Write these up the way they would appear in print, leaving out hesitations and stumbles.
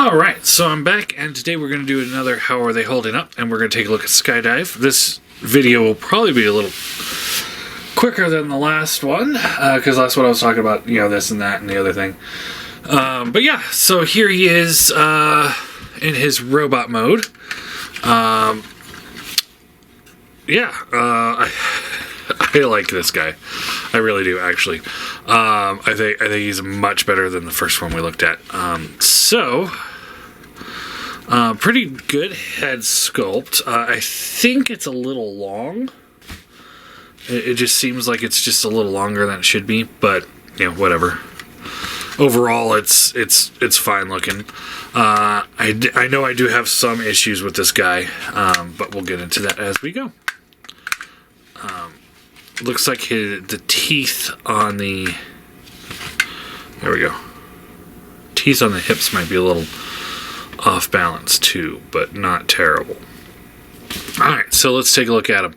Alright, so I'm back, and today we're going to do another How Are They Holding Up, and we're going to take a look at Skydive. This video will probably be a little quicker than the last one, because that's what I was talking about, this and that and the other thing. But yeah, so here he is in his robot mode. I like this guy. I really do, actually. I think he's much better than the first one we looked at. Pretty good head sculpt. I think it's a little long. It just seems like it's just a little longer than it should be, but whatever. Overall, it's fine looking. I know I do have some issues with this guy, but we'll get into that as we go. Looks like the teeth on the... There we go. Teeth on the hips might be a little off balance too, but not terrible. Alright, so let's take a look at him.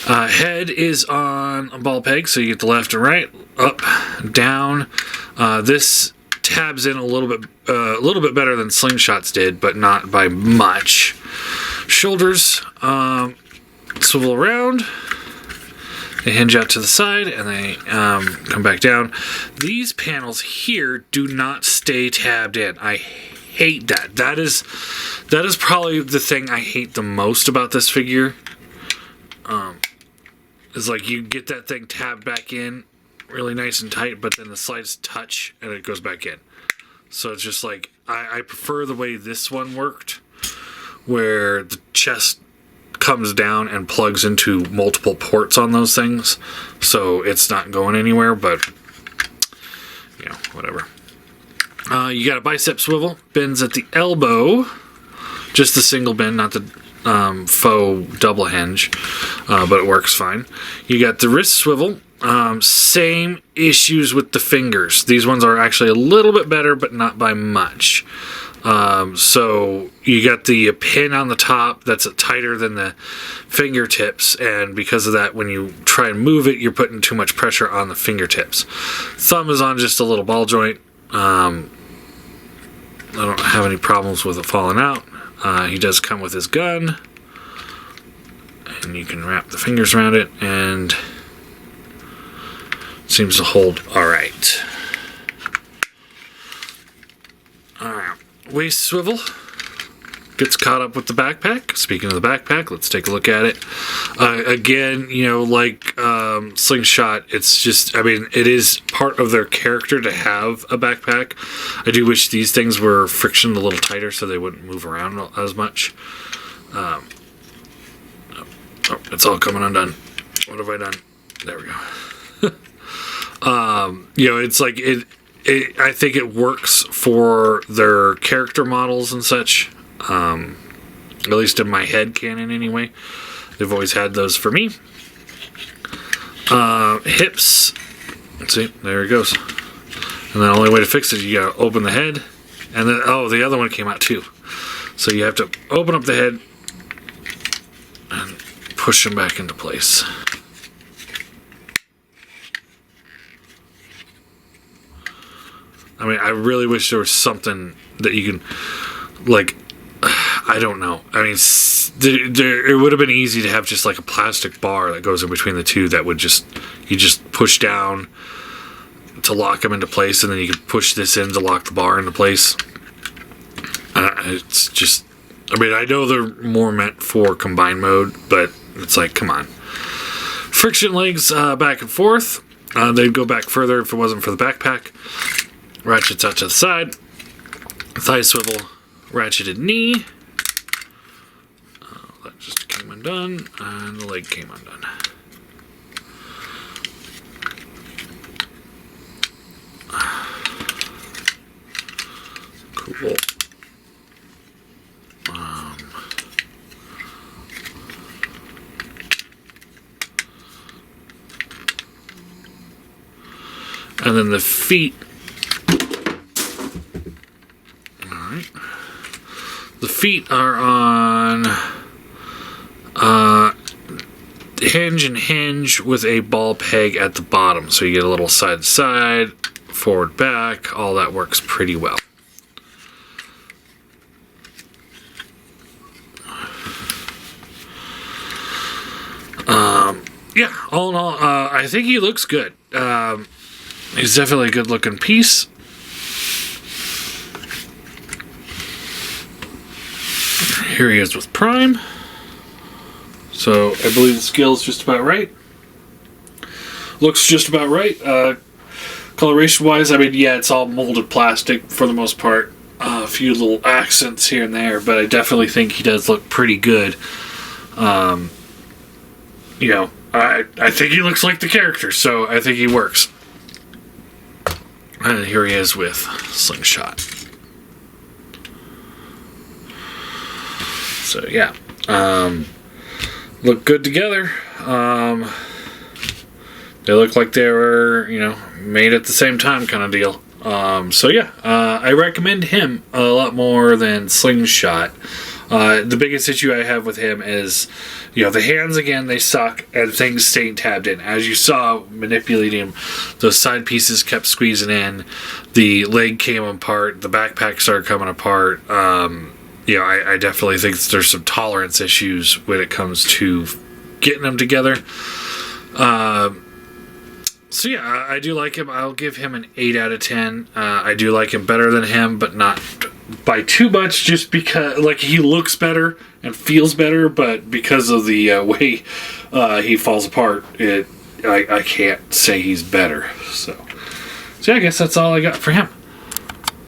Head is on a ball peg, so you get the left and right, up, down. This tabs in a little bit better than Slingshots did, but not by much. Shoulders swivel around. They hinge out to the side, and they come back down. These panels here do not stay tabbed in. I hate that. That is probably the thing I hate the most about this figure. Is like you get that thing tabbed back in really nice and tight, but then the slides touch and it goes back in. So it's just like I prefer the way this one worked, where the chest comes down and plugs into multiple ports on those things, so it's not going anywhere, but whatever. You got a bicep swivel, bends at the elbow, just the single bend, not the faux double hinge, but it works fine. You got the wrist swivel, same issues with the fingers. These ones are actually a little bit better, but not by much. So you got the pin on the top that's tighter than the fingertips, and because of that, when you try and move it, you're putting too much pressure on the fingertips. Thumb is on just a little ball joint. I don't have any problems with it falling out. He does come with his gun, and you can wrap the fingers around it, and it seems to hold alright. Alright. Waist swivel gets caught up with the backpack. Speaking of the backpack, let's take a look at it. Again, like Slingshot, it's just, it is part of their character to have a backpack. I do wish these things were frictioned a little tighter so they wouldn't move around as much. It's all coming undone. What have I done? There we go. It's like I think it works for their character models and such. At least in my head canon anyway. They've always had those for me. Hips. Let's see, there it goes. And the only way to fix it, you gotta open the head. And then, the other one came out too. So you have to open up the head and push them back into place. I really wish there was something that you can, I don't know. It would have been easy to have just like a plastic bar that goes in between the two that would you just push down to lock them into place, and then you could push this in to lock the bar into place. It's just, I know they're more meant for combined mode, but it's like, come on. Friction legs back and forth. They'd go back further if it wasn't for the backpack. Ratchets out to the side. Thigh swivel, ratcheted knee. That just came undone, and the leg came undone. Cool. And then the feet. The feet are on hinge with a ball peg at the bottom, so you get a little side to side, forward back, all that works pretty well. yeah, all in all, I think he looks good. He's definitely a good-looking piece. Here he is with Prime. So I believe the scale's just about right. Looks just about right. Coloration-wise, I mean, yeah, it's all molded plastic for the most part. A few little accents here and there, but I definitely think he does look pretty good. You know, I think he looks like the character, so I think he works. And here he is with Slingshot. So yeah, look good together. They look like they were, you know, made at the same time kind of deal. So yeah, I recommend him a lot more than Slingshot. The biggest issue I have with him is, you know, the hands, again, they suck, and things staying tabbed in. As you saw, manipulating him, those side pieces kept squeezing in, the leg came apart, the backpack started coming apart. You know, I definitely think there's some tolerance issues when it comes to getting them together. So yeah, I do like him. I'll give him an 8 out of 10. I do like him better than him, but not by too much, just because, like, he looks better and feels better, but because of the way he falls apart, I can't say he's better. So yeah, I guess that's all I got for him.